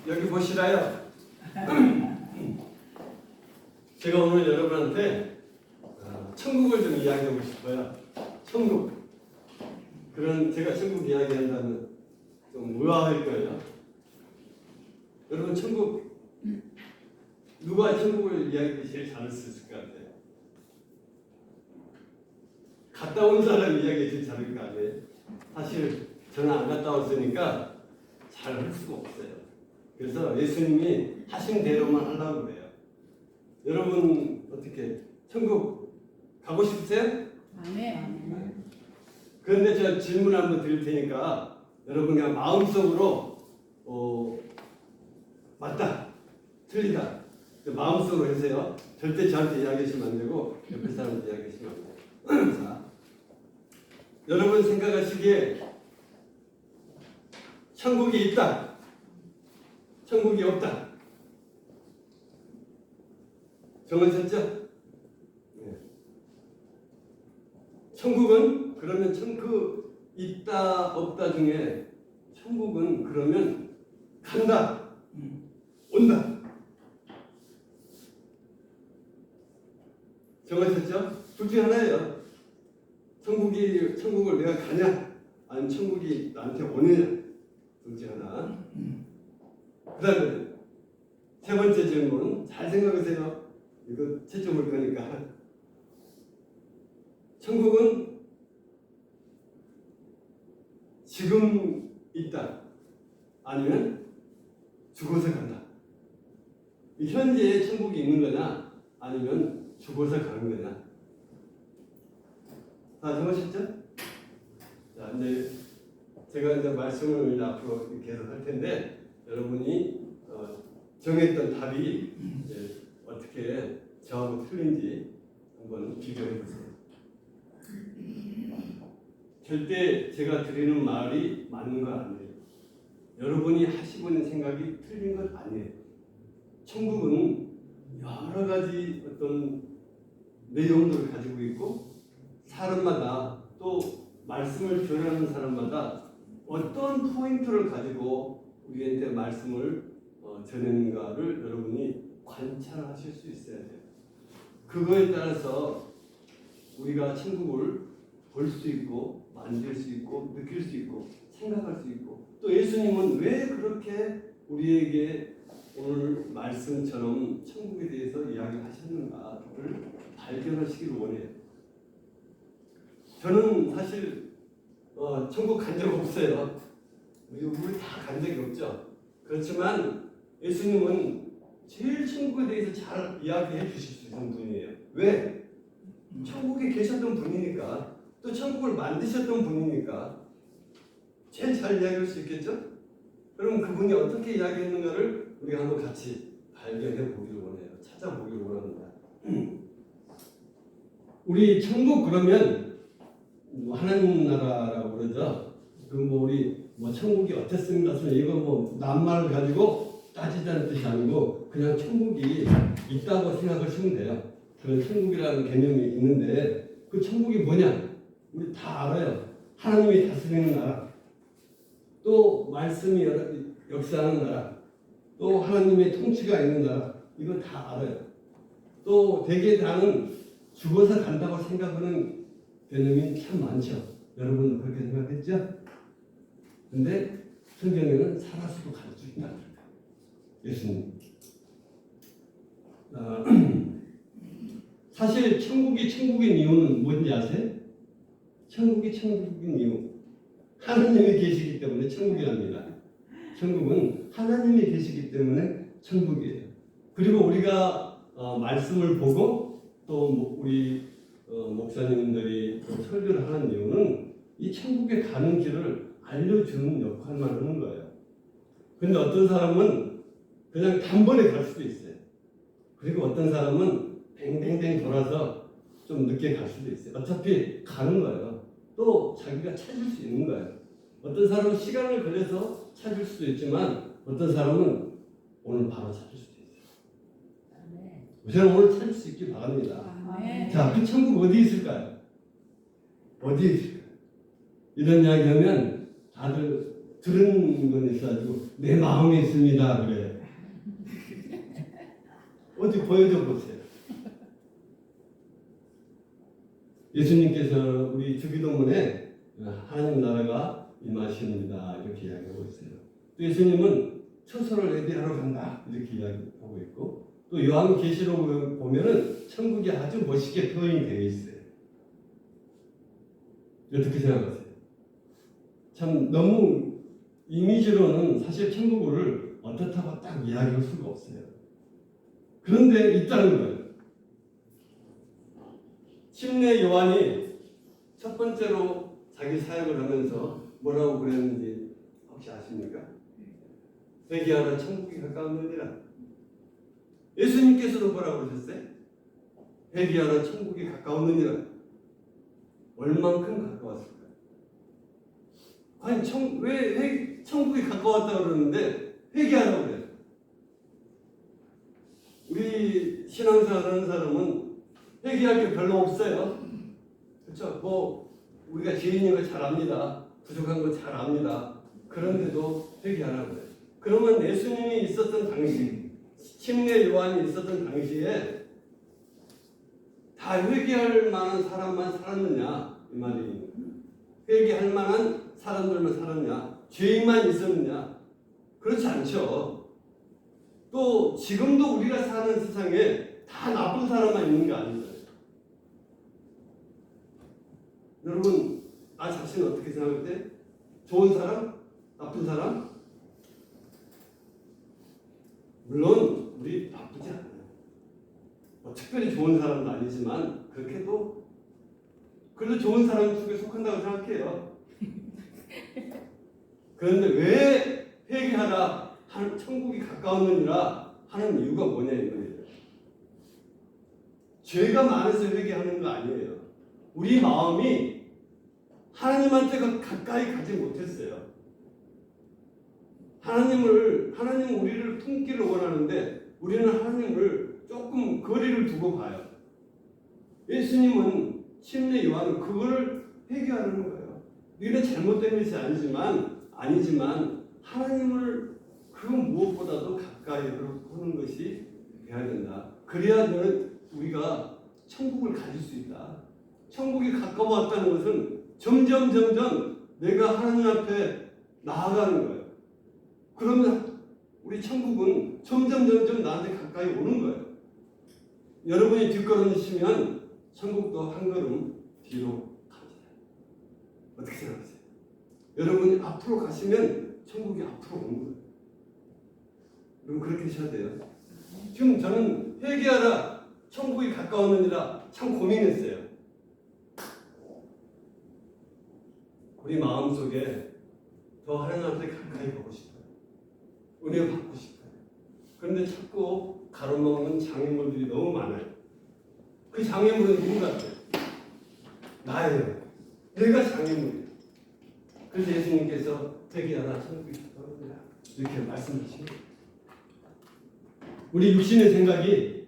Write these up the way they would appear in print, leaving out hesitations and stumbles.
여기 보시라요. 제가 오늘 여러분한테 천국을 좀 이야기하고 싶어요. 천국. 그런 제가 천국 이야기한다면 좀 의아할 거예요. 여러분 천국 누가 천국을 이야기 제일 잘할 수 있을 것 같아요? 갔다 온 사람 이야기 제일 잘할 거 아니에요? 사실 저는 안 갔다 왔으니까 잘 할 수가 없어요. 그래서 예수님이 하신 대로만 하려고 그래요. 여러분 어떻게 천국 가고 싶으세요? 아멘. 그런데 제가 질문 한번 드릴 테니까 여러분 그냥 마음속으로 맞다, 틀리다 마음속으로 해주세요. 절대 저한테 이야기하시면 안 되고 옆에 사람한테 이야기하시면 안 돼요. 자, 여러분 생각하시기에 천국이 있다, 천국이 없다. 정하셨죠? 네. 천국은 그러면 그 있다 없다 중에 천국은 그러면 간다, 온다. 정하셨죠? 둘 중에 하나예요. 천국을 내가 가냐, 아니면 천국이 나한테 오느냐. 둘 중에 하나. 그 다음에 세 번째 질문 잘 생각하세요. 이거 채점 볼 거니까. 천국은 지금 있다, 아니면 죽어서 간다. 이 현재에 천국이 있는 거냐, 아니면 죽어서 가는 거냐. 다 정하셨죠? 자, 이제 제가 이제 말씀을 앞으로 계속 할 텐데 여러분이 정했던 답이 이제 어떻게 저하고 틀린지 한번 비교해 보세요. 절대 제가 드리는 말이 맞는 거 아니에요. 여러분이 하시고 있는 생각이 틀린 것 아니에요. 천국은 여러 가지 어떤 내용들을 가지고 있고 사람마다 또 말씀을 전하는 사람마다 어떤 포인트를 가지고 우리한테 말씀을 전하는가를 여러분이 관찰하실 수 있어야 돼요. 그거에 따라서 우리가 천국을 볼 수 있고 만질 수 있고 느낄 수 있고 생각할 수 있고 또 예수님은 왜 그렇게 우리에게 오늘 말씀처럼 천국에 대해서 이야기하셨는가를 발견하시기를 원해요. 저는 사실 천국 간 적 없어요. 우리 다 간 적이 없죠. 그렇지만 예수님은 제일 천국에 대해서 잘 이야기해 주실 수 있는 분이에요. 왜? 천국에 계셨던 분이니까, 또 천국을 만드셨던 분이니까 제일 잘 이야기할 수 있겠죠? 그럼 그분이 어떻게 이야기했는가를 우리가 한번 같이 발견해 보기를 원해요. 찾아보기를 원합니다. 우리 천국 그러면 하나님 나라라고 그러죠. 우리 천국이 어땠습니까? 이거 낱말을 가지고 따지자는 뜻이 아니고 그냥 천국이 있다고 생각하시면 돼요. 그런 천국이라는 개념이 있는데 그 천국이 뭐냐? 우리 다 알아요. 하나님이 다스리는 나라, 또 말씀이 역사하는 나라, 또 하나님의 통치가 있는 나라, 이거 다 알아요. 또 대개 다는 죽어서 간다고 생각하는 개념이 참 많죠. 여러분 그렇게 생각했죠? 근데 성경에는 살아서도 갈 수 있다. 예수님. 사실 천국이 천국인 이유는 뭔지 아세요? 천국이 천국인 이유. 하나님이 계시기 때문에 천국이랍니다. 천국은 하나님이 계시기 때문에 천국이에요. 그리고 우리가 말씀을 보고 또 우리 목사님들이 설교를 하는 이유는 이 천국에 가는 길을 알려주는 역할만 하는 거예요. 근데 어떤 사람은 그냥 단번에 갈 수도 있어요. 그리고 어떤 사람은 뱅뱅뱅 돌아서 좀 늦게 갈 수도 있어요. 어차피 가는 거예요. 또 자기가 찾을 수 있는 거예요. 어떤 사람은 시간을 걸려서 찾을 수도 있지만 어떤 사람은 오늘 바로 찾을 수도 있어요. 저는 오늘 찾을 수 있길 바랍니다. 자, 그 천국 어디 있을까요? 어디에 있을까요? 이런 이야기 하면 다들 들은 건 있어가지고 내 마음에 있습니다 그래. 어디 보여줘 보세요. 예수님께서 우리 주기도문에 하나님 나라가 임하십니다 이렇게 이야기하고 있어요. 또 예수님은 처소를 예비하러 간다 이렇게 이야기하고 있고, 또 요한계시록 보면은 천국이 아주 멋있게 표현이 되어 있어요. 어떻게 생각하세요? 참 너무 이미지로는 사실 천국을 어떻다고 딱 이야기할 수가 없어요. 그런데 있다는 거예요. 침례 요한이 첫 번째로 자기 사역을 하면서 뭐라고 그랬는지 혹시 아십니까? 회개하라 천국이 가까웠느니라. 예수님께서도 뭐라고 그러셨어요? 회개하라 천국이 가까웠느니라. 얼만큼 가까웠을까요? 아니 왜 천국이 가까웠다고 그러는데 회개하라고 그래요? 우리 신앙생활 하는 사람은 회개할 게 별로 없어요. 그렇죠? 뭐 우리가 죄인인 걸 잘 압니다. 부족한 거 잘 압니다. 그런데도 회개하라고 그래요. 그러면 예수님이 있었던 당시, 침례 요한이 있었던 당시에 다 회개할 만한 사람만 살았느냐 이 말이에요. 회개할 만한 사람들만 살았냐? 죄인만 있었느냐? 그렇지 않죠. 또 지금도 우리가 사는 세상에 다 나쁜 사람만 있는 게 아니죠. 여러분, 나 자신 어떻게 생각할 때? 좋은 사람? 나쁜 사람? 물론 우리 나쁘지 않아요. 뭐 특별히 좋은 사람도 아니지만 그렇게도 그래도 좋은 사람 속에 속한다고 생각해요. 그런데 왜 회개하라 천국이 가까웠느니라 하는 이유가 뭐냐 이거예요. 죄가 많아서 회개하는 거 아니에요. 우리 마음이 하나님한테 가까이 가지 못했어요. 하나님은 우리를 품기를 원하는데 우리는 하나님을 조금 거리를 두고 봐요. 예수님은 침례 요한은 그거를 회개하는 거예요. 우리는 잘못된 것이 아니지만 하나님을 그 무엇보다도 가까이 하는 것이 돼야 된다. 그래야 우리가 천국을 가질 수 있다. 천국이 가까워왔다는 것은 점점 내가 하나님 앞에 나아가는 거예요. 그러면 우리 천국은 점점 나한테 가까이 오는 거예요. 여러분이 뒷걸음이시면 천국도 한 걸음 뒤로 갑니다. 어떻게 생각하세요? 여러분이 앞으로 가시면 천국이 앞으로 오는 거예요. 여러분 그렇게 하셔야 돼요. 지금 저는 회개하라 천국이 가까웠느니라 참 고민했어요. 우리 마음속에 더 하나님한테 가까이 가고 싶어요. 은혜 받고 싶어요. 그런데 자꾸 가로막는 장애물들이 너무 많아요. 그 장애물은 누구 같아요? 나예요. 내가 장애물이에요. 그래서 예수님께서 회개하라 천국이 가까웠느니라 이렇게 말씀하십니다. 우리 육신의 생각이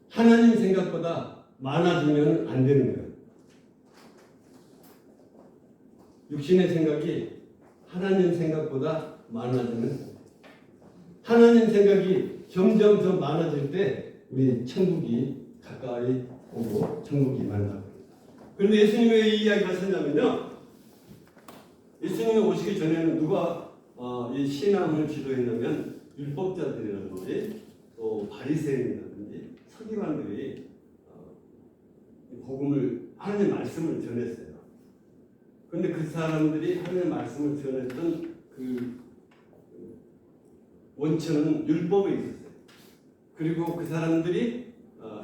하나님 생각보다 많아지면 안 되는 거예요. 육신의 생각이 하나님 생각보다 많아지면 하나님 생각이 점점 더 많아질 때 우리 천국이 가까이 오고 천국이 임한다고 합니다. 그런데 예수님이 왜 이 이야기를 하셨냐면요. 예수님이 오시기 전에는 누가 이 신앙을 지도했냐면 율법자들이라든지 또 바리새인이라든지 서기관들이 복음을 하나님의 말씀을 전했어요. 그런데 그 사람들이 하나님의 말씀을 전했던 그 원천은 율법에 있었어요. 그리고 그 사람들이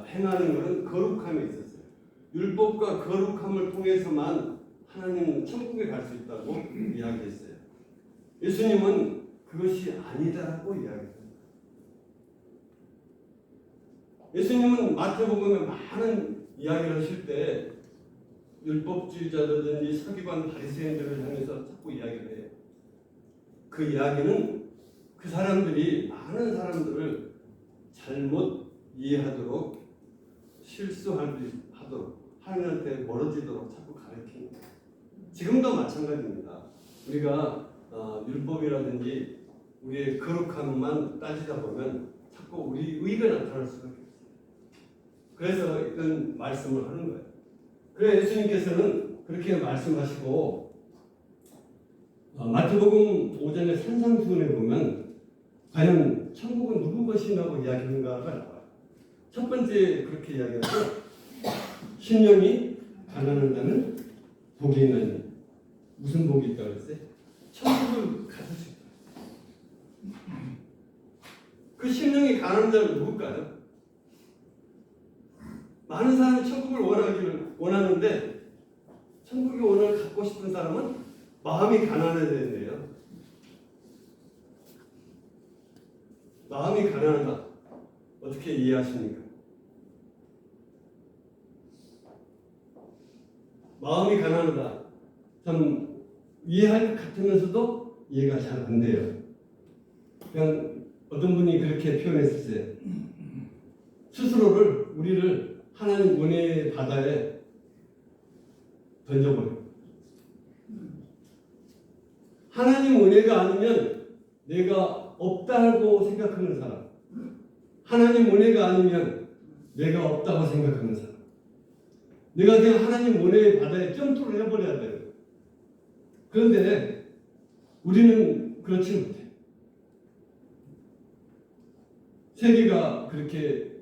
행하는 것은 거룩함에 있었어요. 율법과 거룩함을 통해서만 하나님 천국에 갈 수 있다고 이야기했어요. 예수님은 그것이 아니다라고 이야기합니다. 예수님은 마태복음에 많은 이야기를 하실 때 율법주의자라든지 서기관 바리새인들을 향해서 자꾸 이야기를 해요. 그 이야기는 그 사람들이 많은 사람들을 잘못 이해하도록 실수하도록 하나님한테 멀어지도록 자꾸 가르칩니다. 지금도 마찬가지입니다. 우리가 율법이라든지 우리의 거룩함만 따지다 보면 자꾸 우리 의가 나타날 수밖에 없어요. 그래서 이런 말씀을 하는 거예요. 그래 예수님께서는 그렇게 말씀하시고 마태복음 5장의 산상수훈에 보면 과연 천국은 누구 것이라고 이야기하는가가 나와요. 첫 번째 그렇게 이야기하죠. 심령이 가난한 자는 복이 있나니. 무슨 복이 있다고 그랬어요? 천국을 가질 수 있다. 그 심령이 가난한 자는 누굴까요? 많은 사람이 천국을 원하는데 천국의 원을 갖고 싶은 사람은 마음이 가난해야 되는데요. 마음이 가난하다. 어떻게 이해하십니까? 마음이 가난하다. 참 이해할 것 같으면서도 이해가 잘 안 돼요. 그냥 어떤 분이 그렇게 표현했었어요. 스스로를 우리를 하나님 은혜의 바다에 던져버려. 하나님 은혜가 아니면 내가 없다고 생각하는 사람, 하나님 은혜가 아니면 내가 없다고 생각하는 사람, 내가 그냥 하나님 은혜의 바다에 점프를 해버려야 돼요. 그런데 우리는 그렇지 못해. 세계가 그렇게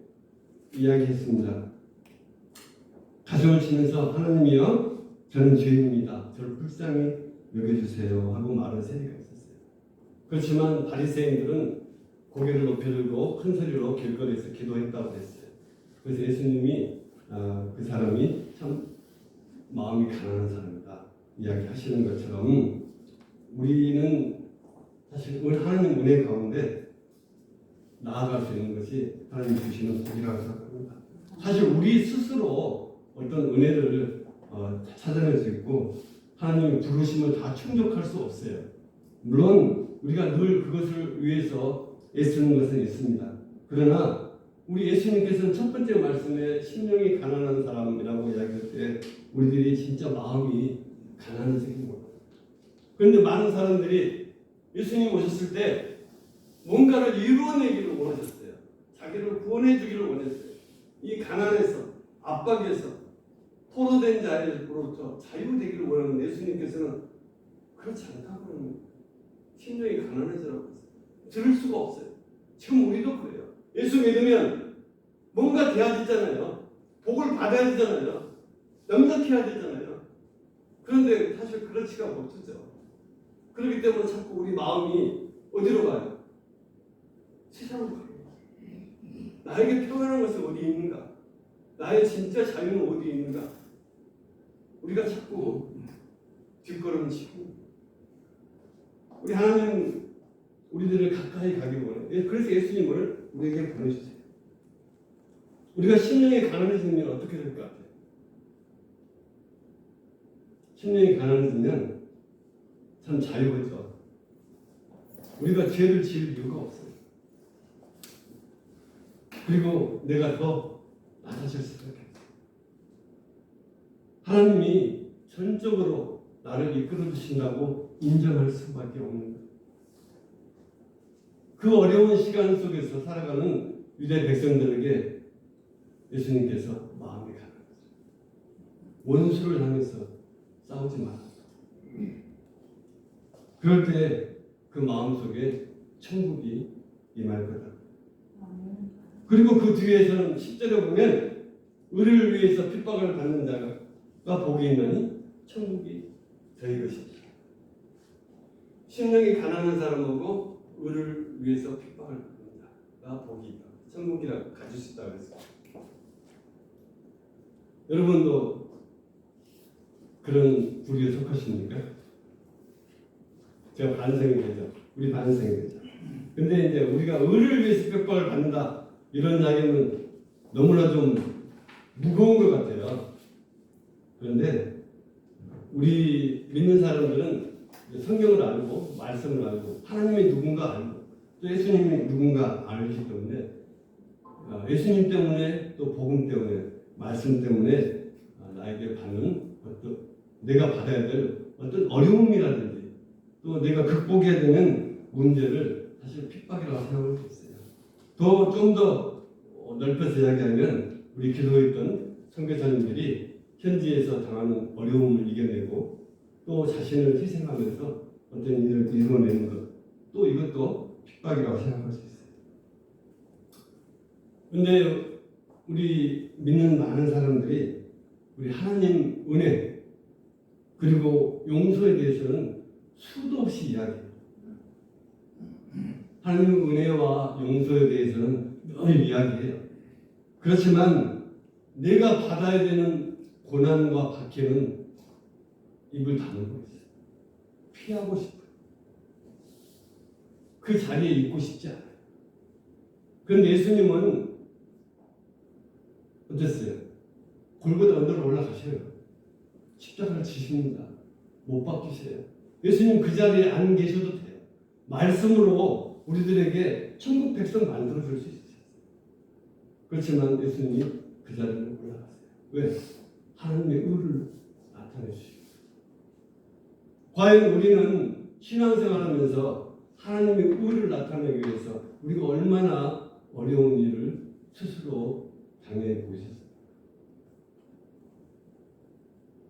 이야기했습니다. 가정을 치면서 하나님이여 저는 죄인입니다. 저를 불쌍히 여겨주세요 하고 말한 세대가 있었어요. 그렇지만 바리새인들은 고개를 높여들고 큰 소리로 길거리에서 기도했다고 했어요. 그래서 예수님이 그 사람이 참 마음이 가난한 사람이다 이야기하시는 것처럼 우리는 사실 하나님 은혜 가운데 나아갈 수 있는 것이 하나님 주시는 복이라고 생각합니다. 사실 우리 스스로 어떤 은혜를 찾아낼 수 있고 하나님의 부르심을 다 충족할 수 없어요. 물론 우리가 늘 그것을 위해서 애쓰는 것은 있습니다. 그러나 우리 예수님께서는 첫 번째 말씀에 심령이 가난한 사람이라고 이야기할 때 우리들이 진짜 마음이 가난해지는 거예요. 그런데 많은 사람들이 예수님 오셨을 때 뭔가를 이루어내기를 원하셨어요. 자기를 구원해주기를 원했어요. 이 가난에서 압박에서 포로된 자로부터 자유되기를 원하는 예수님께서는 그렇지 않다고 하는 거예요. 심령이 가난해지라고 했어요. 들을 수가 없어요. 지금 우리도 그래요. 예수 믿으면 뭔가 돼야 되잖아요. 복을 받아야 되잖아요. 영접해야 되잖아요. 그런데 사실 그렇지가 못하죠. 그렇기 때문에 자꾸 우리 마음이 어디로 가요? 세상으로 가요. 나에게 평안한 것이 어디 있는가? 나의 진짜 자유는 어디 있는가? 우리가 자꾸 뒷걸음치고 우리 하나님 우리들을 가까이 가기를 원해요. 그래서 예수님을 우리에게 보내주세요. 우리가 심령이 가난해지면 어떻게 될 것 같아요? 심령이 가난해지면 참 자유하죠. 우리가 죄를 지을 이유가 없어요. 그리고 내가 더 낮아질 수밖에 없어요. 하나님이 전적으로 나를 이끌어 주신다고 인정할 수밖에 없는 거예요. 그 어려운 시간 속에서 살아가는 유대 백성들에게 예수님께서 마음이 가는 거죠. 원수를 향해서 싸우지 마라. 그럴 때 그 마음 속에 천국이 임할 거다. 그리고 그 뒤에서는 10절에 보면 의를 위해서 핍박을 받는 자가 복이 있나니 천국이 저희 것이다. 심령이 가난한 사람하고 의를 위해서 핍박을 받는 자가 복이 있다. 천국이라 가질 수 있다고 했어요. 여러분도 그런 부류에 속하십니까? 제가 반성이 되죠. 우리 반성이 되죠. 근데 이제 우리가 의를 위해서 핍박을 받는다 이런 이야기는 너무나 좀 무거운 것 같아요. 그런데 우리 믿는 사람들은 성경을 알고 말씀을 알고 하나님이 누군가 알고 또 예수님이 누군가 알기 때문에 예수님 때문에 또 복음 때문에 말씀 때문에 나에게 받는 어떤 내가 받아야 될 어떤 어려움이라든지 또 내가 극복해야 되는 문제를 사실 핍박이라고 생각할 수 있어요. 좀 더 넓혀서 이야기하면 우리 기도에 있던 선교사님들이 현지에서 당하는 어려움을 이겨내고 또 자신을 희생하면서 어떤 일을 이루어내는 것, 또 이것도 핍박이라고 생각할 수 있어요. 근데 우리 믿는 많은 사람들이 우리 하나님 은혜 그리고 용서에 대해서는 수도 없이 이야기해요. 하나님 은혜와 용서에 대해서는 늘 이야기해요. 그렇지만 내가 받아야 되는 고난과 박해는 입을 다물고 있어요. 피하고 싶어요. 그 자리에 있고 싶지 않아요. 그런데 예수님은 어땠어요? 골고다 언덕으로 올라가셔요. 십자가를 지십니다. 못 박히세요. 예수님 그 자리에 안 계셔도 돼요. 말씀으로 우리들에게 천국 백성 만들어줄 수 있어요. 그렇지만 예수님이 그 자리로 올라갔어요. 왜? 하나님의 의를 나타내주시고. 과연 우리는 신앙생활하면서 하나님의 의를 나타내기 위해서 우리가 얼마나 어려운 일을 스스로 당해 보셨어요?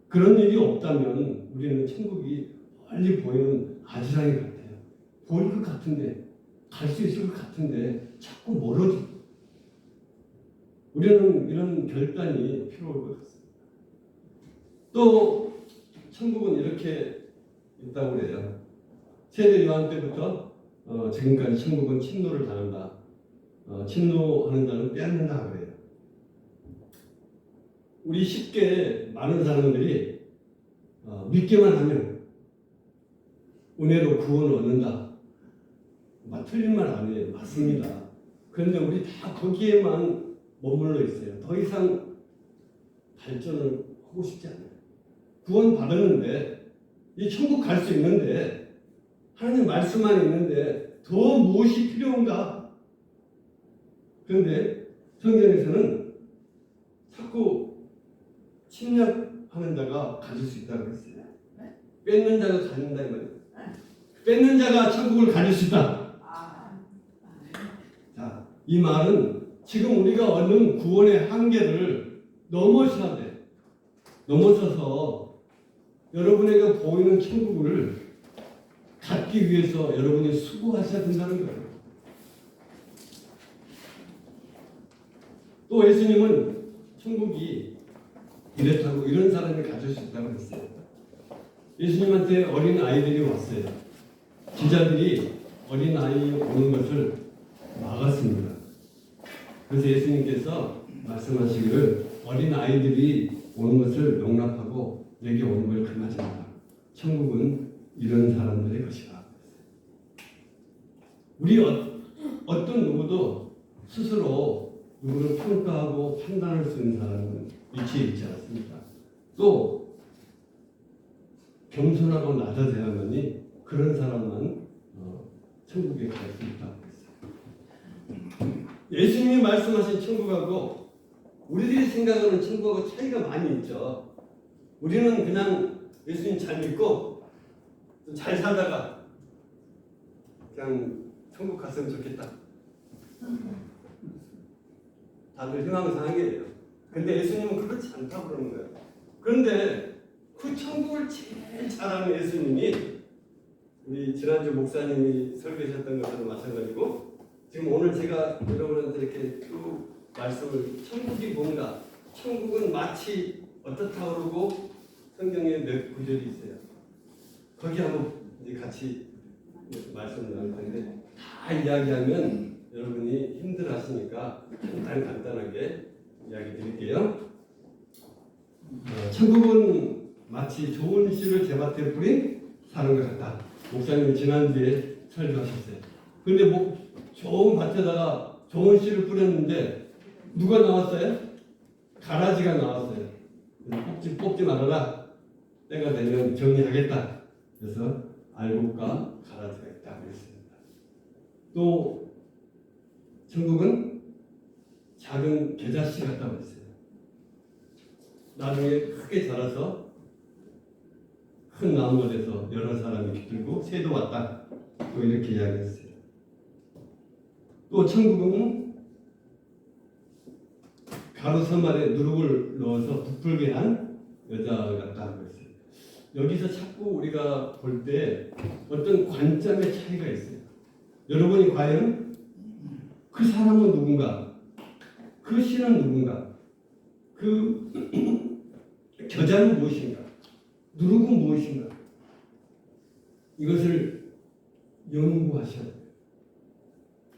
그런 일이 없다면 우리는 천국이 멀리 보이는 아지랑이 같아요. 보일 것 같은데, 갈 수 있을 것 같은데 자꾸 멀어지고. 우리는 이런 결단이 필요할 것 같습니다. 또 천국은 이렇게 있다고 그래요. 세례 요한 때부터 지금까지 천국은 침노를 당한다. 침노하는 자는 빼앗는다 그래요. 우리 쉽게 많은 사람들이 믿기만 하면 은혜로 구원을 얻는다. 틀린 말 아니에요. 맞습니다. 그런데 우리 다 거기에만 머물러 있어요. 더 이상 발전을 하고 싶지 않아요. 구원 받았는데 이 천국 갈 수 있는데 하나님 말씀만 있는데 더 무엇이 필요한가? 그런데 성경에서는 자꾸 침략하는 자가 가질 수 있다고 했어요. 뺏는 자가 가진다 이 말이에요. 뺏는 자가 천국을 가질 수 있다. 자, 이 말은 지금 우리가 얻는 구원의 한계를 넘어서야 돼. 넘어서서 여러분에게 보이는 천국을 갖기 위해서 여러분이 수고하셔야 된다는 거예요. 또 예수님은 천국이 이렇다고 이런 사람이 가질 수 있다고 했어요. 예수님한테 어린 아이들이 왔어요. 기자들이 어린 아이 오는 것을 막았습니다. 그래서 예수님께서 말씀하시기를 어린 아이들이 오는 것을 용납하고 내게 오는 걸 금하지 마라. 천국은 이런 사람들의 것이다. 우리 어떤 누구도 스스로 누구를 평가하고 판단할 수 있는 사람은 위치에 있지 않습니다. 또 겸손하고 낮아져야만이 그런 사람만 천국에 갈 수 있다고 했어요. 예수님이 말씀하신 천국하고 우리들이 생각하는 천국하고 차이가 많이 있죠. 우리는 그냥 예수님 잘 믿고 잘 살다가 그냥 천국 갔으면 좋겠다. 다들 희망사항이에요. 근데 예수님은 그렇지 않다고 그러는 거예요. 그런데 그 천국을 제일 잘하는 예수님이 우리 지난주 목사님이 설교하셨던 것처럼 마찬가지고 지금 오늘 제가 여러분한테 이렇게 쭉 말씀을 천국이 뭔가 천국은 마치 어떻다 그러고 성경에 몇 구절이 있어요. 거기 한번 이제 같이 말씀을 나눌 텐데 다 이야기하면 여러분이 힘들어하시니까 간단하게 이야기 드릴게요. 천국은 마치 좋은 씨를 제밭에 뿌린 사는 것 같다. 목사님이 지난주에 설교하셨어요. 근데 뭐 좋은 밭에다가 좋은 씨를 뿌렸는데 누가 나왔어요? 가라지가 나왔어요. 뽑지 말아라. 때가 되면 정리하겠다. 그래서 알곡과 가라지가 있다고 했습니다. 또 천국은 작은 겨자씨 같다고 했어요. 나중에 크게 자라서 큰 나무가 돼서 여러 사람이 깃들고 새도 왔다. 또 이렇게 이야기했어요. 또 천국은 가로수말에 누룩을 넣어서 부풀게 한 여자 같다고 했어요. 여기서 자꾸 우리가 볼 때 어떤 관점의 차이가 있어요. 여러분이 과연 그 사람은 누군가, 그 신은 누군가, 그 겨자는 무엇인가, 누룩은 무엇인가, 이것을 연구하셔야 돼요.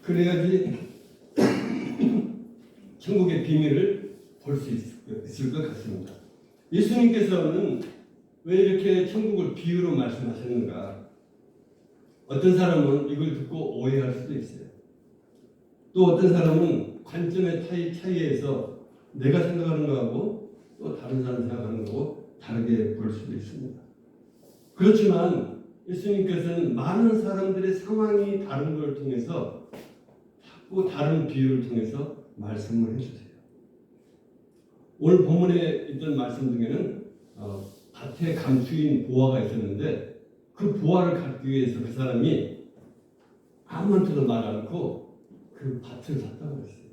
그래야지 천국의 비밀을 볼 수 있을 것 같습니다. 예수님께서는 왜 이렇게 천국을 비유로 말씀하셨는가? 어떤 사람은 이걸 듣고 오해할 수도 있어요. 또 어떤 사람은 관점의 차이에서 내가 생각하는 거하고 또 다른 사람이 생각하는 거하고 다르게 볼 수도 있습니다. 그렇지만 예수님께서는 많은 사람들의 상황이 다른 걸 통해서 자꾸 다른 비유를 통해서 말씀을 해주세요. 오늘 본문에 있던 말씀 중에는 밭에 감추인 보화가 있었는데 그 보화를 갖기 위해서 그 사람이 아무한테도 말 않고 그 밭을 샀다고 했어요.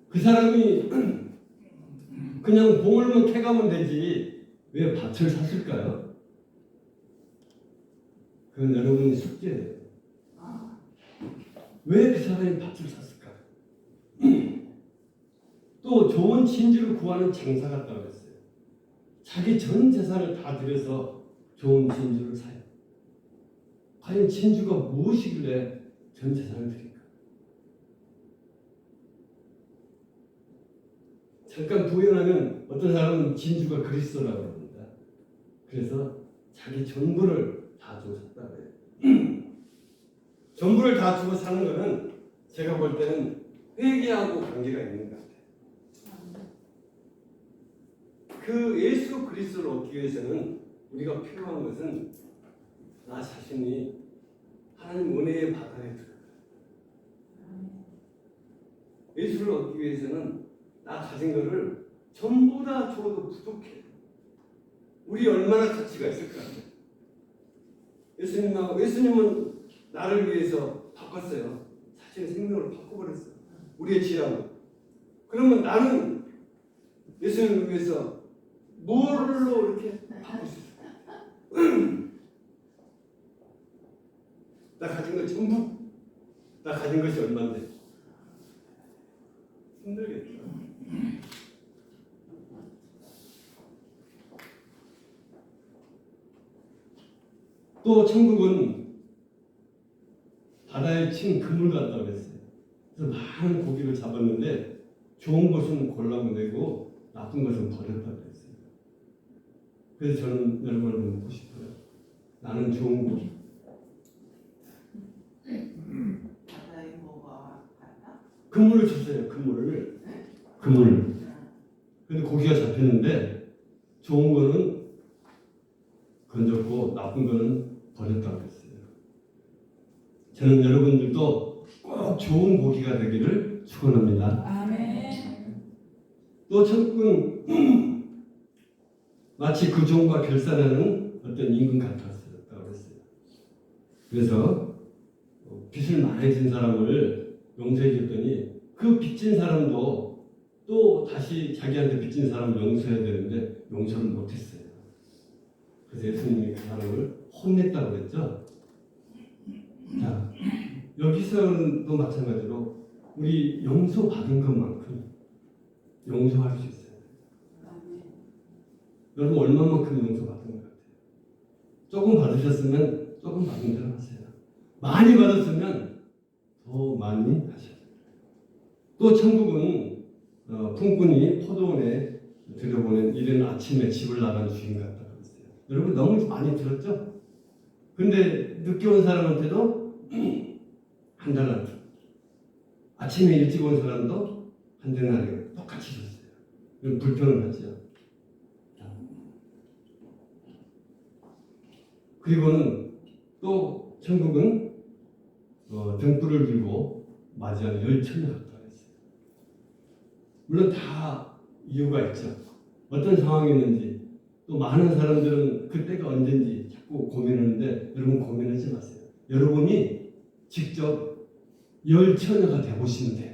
그 사람이 그냥 봉을만 캐가면 되지 왜 밭을 샀을까요? 그건 여러분의 숙제예요. 왜 그 사람이 밭을 샀을까? 또 좋은 진주를 구하는 장사 같다고 했어요. 자기 전 재산을 다 들여서 좋은 진주를 사요. 과연 진주가 무엇이길래 전 재산을 드릴까? 잠깐 부연하면 어떤 사람은 진주가 그리스도라고 합니다. 그래서 자기 전부를 다 주고 샀다고 해요. 전부를 다 주고 사는 것은 제가 볼 때는 회개하고 관계가 있는 것 같아요. 그 예수 그리스도를 얻기 위해서는 우리가 필요한 것은 나 자신이 하나님 은혜의 바다에 들어가요. 예수를 얻기 위해서는 나 가진 것을 전부 다 줘도 부족해. 우리 얼마나 가치가 있을까? 예수님은 나를 위해서 바꿨어요. 자신의 생명을 바꿔버렸어요. 우리의 지향. 그러면 나는 예수님을 위해서 뭘로 이렇게 바꿀 수 있을까? 나 가진 것 전부, 나 가진 것이 얼마인데? 힘들겠죠. 또 천국은 바다에 친 그물 같다고 했어요. 그래서 많은 고기를 잡았는데 좋은 것은 골라내고 나쁜 것은 버렸다고 했어요. 그래서 저는 여러분을 묻고 싶어요. 나는 좋은 고기. 바다에 뭐가 갔다? 그물을 쳤어요. 그물을. 근데 고기가 잡혔는데 좋은 거는 건졌고 나쁜 거는 버렸다고 했어요. 저는 여러분들도 꼭 좋은 고기가 되기를 축원합니다. 아멘. 또 천국은 마치 그 종과 결산하는 어떤 임금 같았다고 했어요. 그래서 빚을 많이 진 사람을 용서해 줬더니 그 빚진 사람도 또 다시 자기한테 빚진 사람을 용서해야 되는데 용서를 못했어요. 그래서 예수님이 그 사람을 혼냈다고 했죠. 자, 여기서도 마찬가지로 우리 용서받은 것만큼 용서할 수 있어요. 여러분 얼마만큼 용서받은 것 같아요? 조금 받으셨으면 조금 받은 대로 하세요. 많이 받았으면 더 많이 하셔야 돼요. 또 천국은 품꾼이 포도원에 들여보낸 이른 아침에 집을 나간 주인 같다고 했어요. 여러분 너무 많이 들었죠? 근데 늦게 온 사람한테도 한 달란트, 아침에 일찍 온 사람도 한 데나리온 똑같이 줬어요. 이건 불평을 하죠. 그리고는 또 천국은 등불을 들고 맞이하는 열천을 같다고 했어요. 물론 다 이유가 있죠. 어떤 상황이었는지 또 많은 사람들은 그때가 언젠지 자꾸 고민하는데 여러분 고민하지 마세요. 여러분이 직접 열처녀가 되보시면 돼요.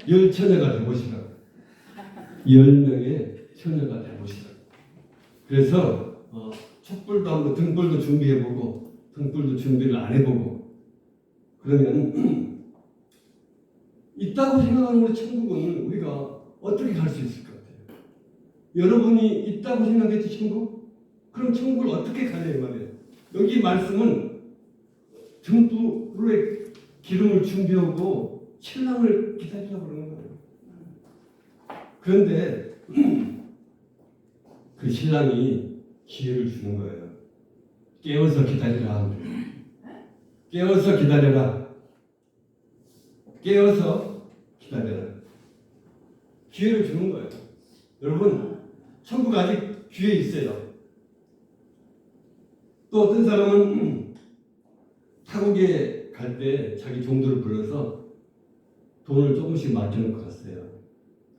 열처녀가 되보시라고. 10명의 처녀가 되보시라고. 그래서 촛불도 한번 등불도 준비해보고 등불도 준비를 안 해보고 그러면 있다고 생각하는 우리 천국은 우리가 어떻게 갈 수 있을 것 같아요? 여러분이 있다고 생각했지 천국? 그럼 천국을 어떻게 가냐 이 말이에요. 여기 말씀은 등불에 기름을 준비하고 신랑을 기다리라고 그러는 거예요. 그런데 그 신랑이 기회를 주는 거예요. 깨워서 기다리라. 깨워서 기다려라. 깨워서 기다려라. 기회를 주는 거예요. 여러분, 천국 아직 기회 있어요. 또 어떤 사람은 타국에 갈 때 자기 종들을 불러서 돈을 조금씩 맡겨놓고 갔어요.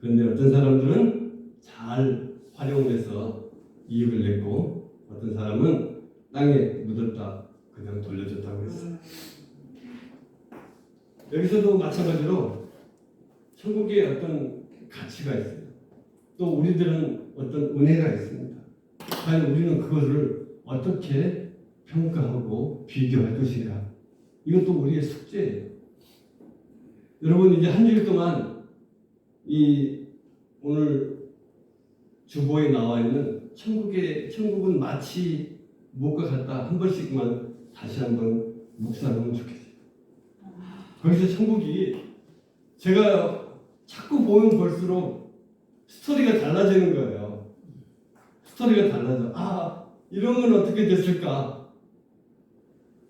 그런데 어떤 사람들은 잘 활용해서 이익을 냈고 어떤 사람은 땅에 묻었다 그냥 돌려줬다고 했어요. 여기서도 마찬가지로 천국에 어떤 가치가 있어요. 또 우리들은 어떤 은혜가 있습니다. 과연 우리는 그것을 어떻게 평가하고 비교할 것인가? 이것도 우리의 숙제예요. 여러분 이제 한 주일 동안 이 오늘 주보에 나와 있는 천국은 마치 못과 같다 한 번씩만 다시 한번 묵상하면 좋겠어요. 거기서 천국이 제가 자꾸 보면 볼수록 스토리가 달라지는 거예요. 스토리가 달라져. 아, 이런 건 어떻게 됐을까?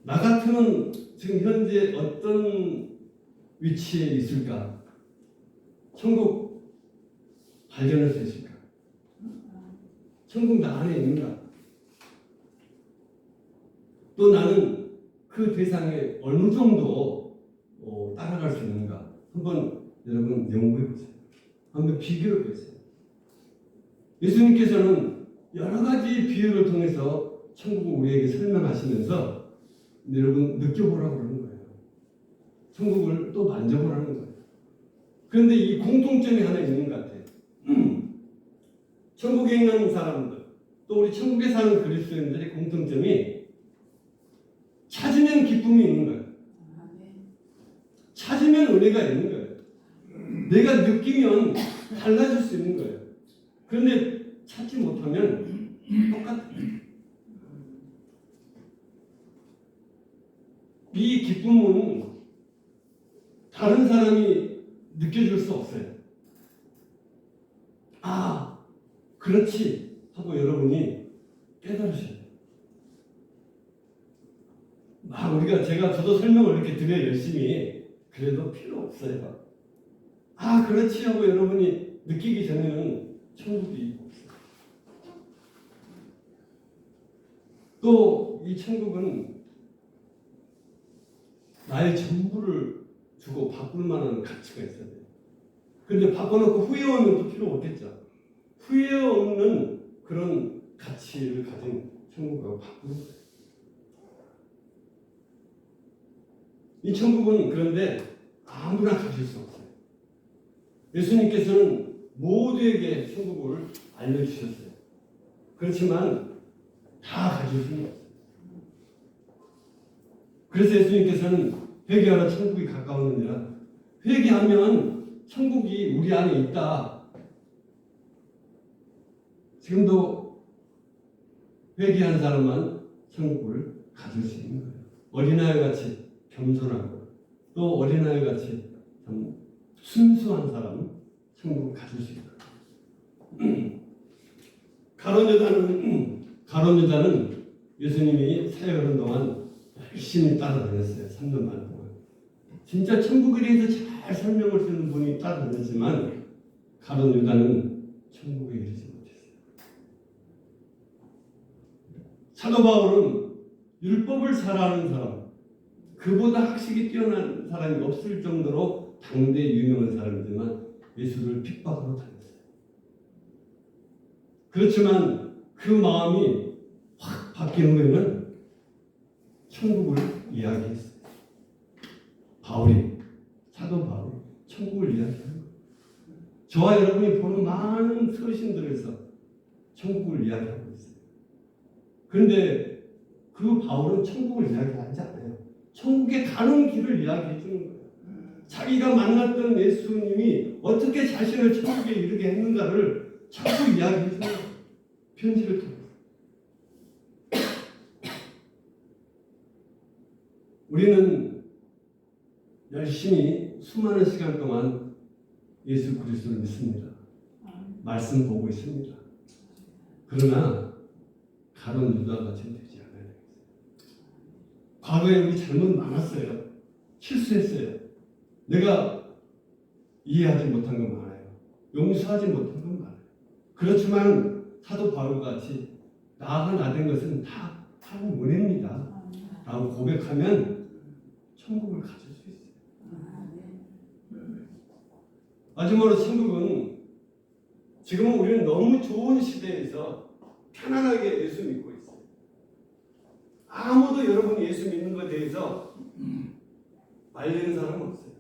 나 같으면 지금 현재 어떤 위치에 있을까? 천국 발견할 수 있을까? 천국 나 안에 있는가? 또 나는 그 대상에 어느 정도 따라갈 수 있는가? 한번 여러분 연구해 보세요. 한번 비교해 보세요. 예수님께서는 여러 가지 비유를 통해서 천국을 우리에게 설명하시면서 여러분 느껴보라고 그러는 거예요. 천국을 또 만져보라는 거예요. 그런데 이 공통점이 하나 있는 것 같아요. 천국에 있는 사람들, 또 우리 천국에 사는 그리스도인들의 공통점이 찾으면 기쁨이 있는 거예요. 찾으면 은혜가 있는 거예요. 내가 느끼면 달라질 수 있는 거예요. 그런데 찾지 못하면 똑같아요. 이 기쁨은 다른 사람이 느껴줄 수 없어요. 아, 그렇지 하고 여러분이 깨달으셔야 돼요. 저도 설명을 이렇게 드려야 열심히 그래도 필요 없어요. 아, 그렇지 하고 여러분이 느끼기 전에는 천국이 없어요. 또 이 천국은 나의 전부를 주고 바꿀 만한 가치가 있어야 돼요. 그런데 바꿔놓고 후회 없는 또 필요 없겠죠. 후회 없는 그런 가치를 가진 천국하고 바꾸는 거예요. 이 천국은 그런데 아무나 가질 수 없어요. 예수님께서는 모두에게 천국을 알려주셨어요. 그렇지만 다 가질 수는 없어요. 그래서 예수님께서는 회개하라 천국이 가까웠느니라. 회개하면 천국이 우리 안에 있다. 지금도 회개한 사람만 천국을 가질 수 있는 거예요. 어린아이 같이 겸손하고 또 어린아이 같이 참 순수한 사람은 천국을 가질 수 있다. 가룟 유다는 예수님이 사역하는 동안 열심히 따라다녔어요. 3년 반 동안. 진짜 천국에 대해서 잘 설명을 쓰는 분이 따라다녔지만 가룟 유다는 천국에 이르지 못했어요. 사도 바울은 율법을 잘 아는 사람, 그보다 학식이 뛰어난 사람이 없을 정도로 당대 유명한 사람이지만 예수를 핍박으로 다녔어요. 그렇지만 그 마음이 확 바뀐 후에는 천국을 이야기했어요. 사도 바울이 천국을 이야기하는 거예요. 저와 여러분이 보는 많은 서신들에서 천국을 이야기하고 있어요. 그런데 그 바울은 천국을 이야기하지 않아요. 천국에 가는 길을 이야기해 주는 거예요. 자기가 만났던 예수님이 어떻게 자신을 천국에 이르게 했는가를 자꾸 이야기해 주는 거예요. 편지를 통해서. 우리는 열심히 수많은 시간 동안 예수 그리스도를 믿습니다. 말씀 보고 있습니다. 그러나 가론 유다같이 되지 않아야 되겠어요. 과거에 우리 잘못 많았어요. 실수했어요. 내가 이해하지 못한 건 많아요. 용서하지 못한 건 많아요. 그렇지만 사도 바울과 같이 나가 나된 것은 다 하나님 은혜입니다 라고 고백하면 천국을 가질 수 있어요. 마지막으로 천국은 지금은 우리는 너무 좋은 시대에서 편안하게 예수 믿고 있어요. 아무도 여러분이 예수 믿는 것에 대해서 말리는 사람은 없어요.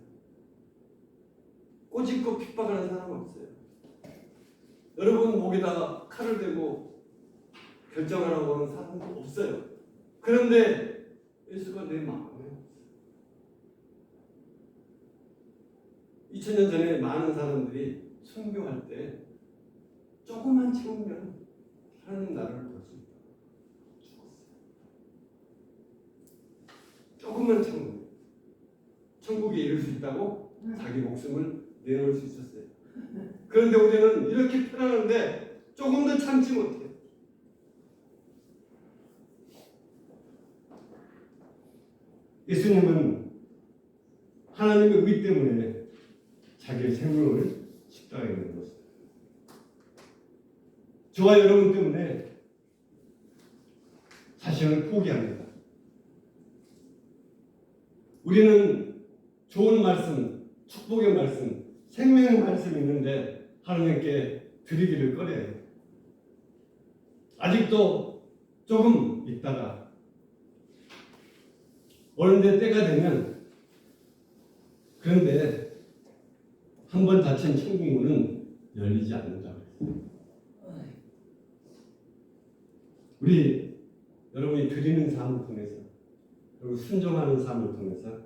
꼬집고 핍박하는 사람은 없어요. 여러분 목에다가 칼을 대고 결정하라고 하는 사람도 없어요. 그런데 예수가 내 마음에 없어요. 2000년 전에 많은 사람들이 순교할 때 조금만 채우면 하나님 나라를 볼 수 있다. 죽었어요. 조금만 채우면 천국에 이를 수 있다고 자기 목숨을 내놓을 수 있었어요. 그런데 우리는 이렇게 편안한데 조금 더 참지 못해요. 예수님은 하나님의 의 때문에 자기의 생명을 십자가에 내놓았어요. 저와 여러분 때문에 자신을 포기합니다. 우리는 좋은 말씀, 축복의 말씀, 생명의 말씀이 있는데 하나님께 드리기를 꺼려요. 아직도 조금 있다가 어느 때가 되면, 그런데 한 번 닫힌 천국 문은 열리지 않는다. 우리 여러분이 드리는 삶을 통해서, 그리고 순종하는 삶을 통해서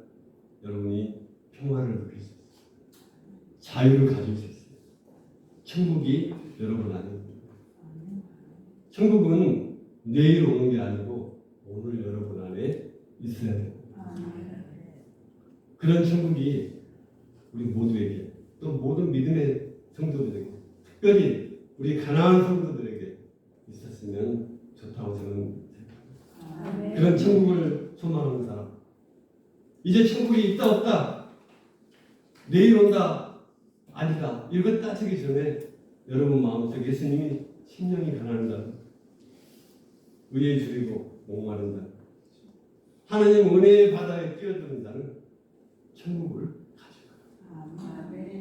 여러분이 평화를 느낄 수 있어요. 자유를 가질 수 있어요. 천국이 여러분 안에 있습니다. 천국은 내일 오는 게 아니고 오늘 여러분 안에 있어야 됩니다. 그런 천국이 우리 모두에게, 또 모든 믿음의 성도들에게, 특별히 우리 가난한 성도들에게 있었으면 좋다고 저는 생각합니다. 그런 천국을 소망하는 사람, 이제 천국이 있다 없다, 내일 온다 아니다, 이걸 따지기 전에 여러분 마음속에 예수님이 심령이 가난한다, 의에 줄이고 목마른다, 하나님 은혜의 바다에 뛰어드는 자는 천국을 가져가.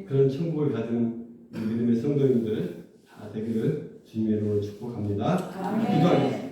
그런 천국을 가진 믿음의 성도님들 다 되기를 주님의 이름으로 축복합니다. 기도하겠습니다.